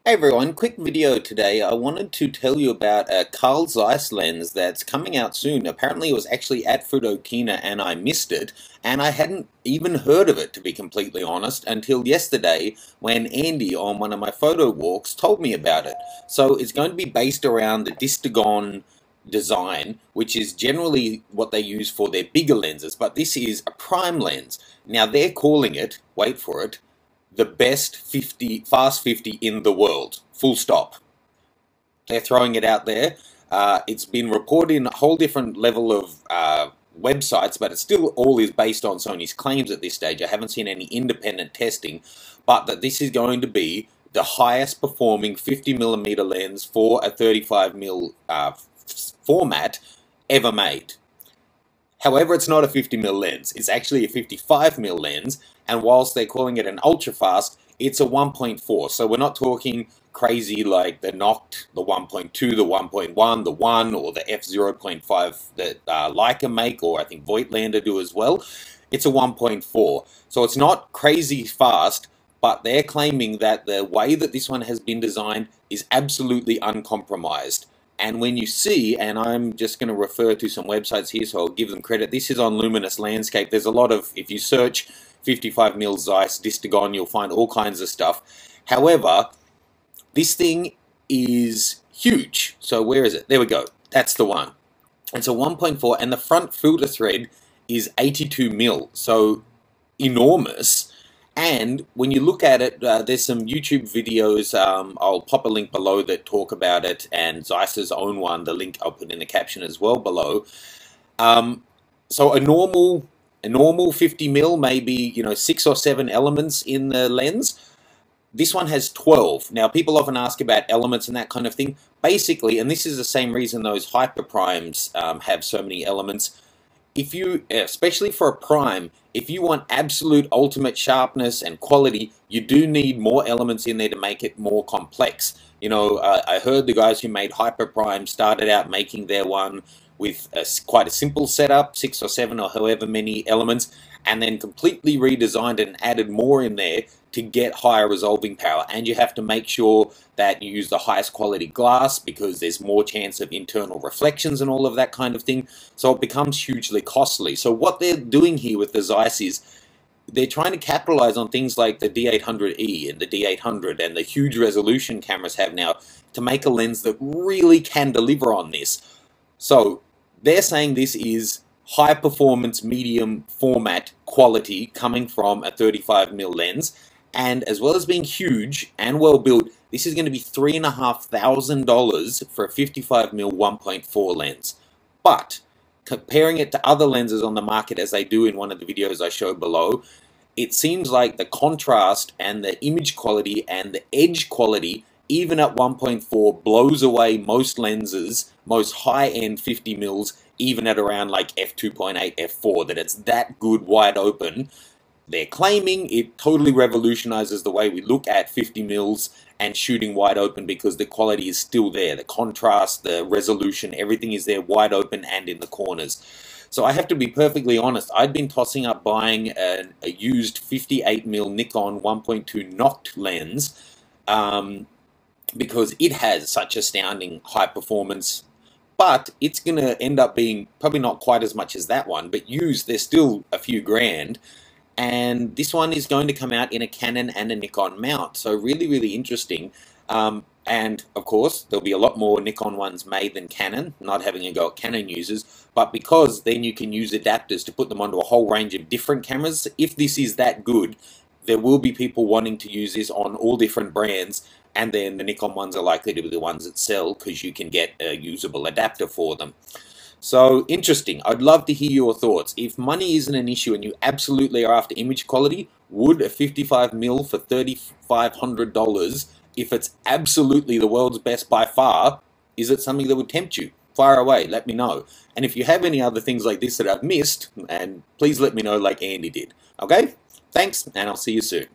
Hey everyone, quick video today. I wanted to tell you about a Carl Zeiss lens that's coming out soon. Apparently it was actually at Futokina and I missed it, and I hadn't even heard of it, to be completely honest, until yesterday when Andy on one of my photo walks told me about it. So it's going to be based around the Distagon design, which is generally what they use for their bigger lenses, but this is a prime lens. Now they're calling it, wait for it, the best fast 50 in the world. Full stop. They're throwing it out there. It's been reported in a whole different level of websites, but it still all is based on Sony's claims at this stage. I haven't seen any independent testing, but that this is going to be the highest performing 50mm lens for a 35mm format ever made. However, it's not a 50mm lens. It's actually a 55mm lens, and whilst they're calling it an ultra-fast, it's a 1.4. So we're not talking crazy like the Noct, the 1.2, the 1.1, the 1, or the f0.5 that Leica make, or I think Voigtlander do as well. It's a 1.4. So it's not crazy fast, but they're claiming that the way that this one has been designed is absolutely uncompromised. And when you see, and I'm just going to refer to some websites here, so I'll give them credit. This is on Luminous Landscape. There's a lot of, if you search 55mm Zeiss Distagon, you'll find all kinds of stuff. However, this thing is huge. So where is it? There we go. That's the one. It's a 1.4, and the front filter thread is 82mm. So enormous. And when you look at it, there's some YouTube videos, I'll pop a link below that talk about it, and Zeiss's own one, the link I'll put in the caption as well below. So a normal 50mm, maybe 6 or 7 elements in the lens. This one has 12. Now people often ask about elements and that kind of thing. Basically, and this is the same reason those hyper primes have so many elements. If you, especially for a prime, if you want absolute ultimate sharpness and quality, you do need more elements in there to make it more complex. I heard the guys who made Hyper Prime started out making their one with quite a simple setup, 6 or 7 or however many elements, and then completely redesigned it and added more in there to get higher resolving power. And you have to make sure that you use the highest quality glass because there's more chance of internal reflections and all of that kind of thing. So it becomes hugely costly. So what they're doing here with the Zeiss is they're trying to capitalize on things like the D800E and the D800 and the huge resolution cameras have now to make a lens that really can deliver on this. So they're saying this is high performance medium format quality coming from a 35mm lens, and as well as being huge and well built, this is going to be $3,500 for a 55mm 1.4 lens. But comparing it to other lenses on the market, as they do in one of the videos I showed below, it seems like the contrast and the image quality and the edge quality, even at 1.4, blows away most lenses, most high-end 50mm, even at around like f2.8, f4, that it's that good wide open. They're claiming it totally revolutionizes the way we look at 50mm and shooting wide open because the quality is still there. The contrast, the resolution, everything is there wide open and in the corners. So I have to be perfectly honest, I'd been tossing up buying a used 58mm Nikon 1.2 Noct lens because it has such astounding high performance, but it's going to end up being probably not quite as much as that one, but used, there's still a few grand. And this one is going to come out in a Canon and a Nikon mount, so really, really interesting. And of course, there'll be a lot more Nikon ones made than Canon, not having a go at Canon users, but because then you can use adapters to put them onto a whole range of different cameras. If this is that good, there will be people wanting to use this on all different brands, and then the Nikon ones are likely to be the ones that sell because you can get a usable adapter for them. So interesting. I'd love to hear your thoughts. If money isn't an issue and you absolutely are after image quality, would a 55mm for $3,500, if it's absolutely the world's best by far, is it something that would tempt you? Fire away, let me know. And if you have any other things like this that I've missed, and please let me know like Andy did. Okay? Thanks, and I'll see you soon.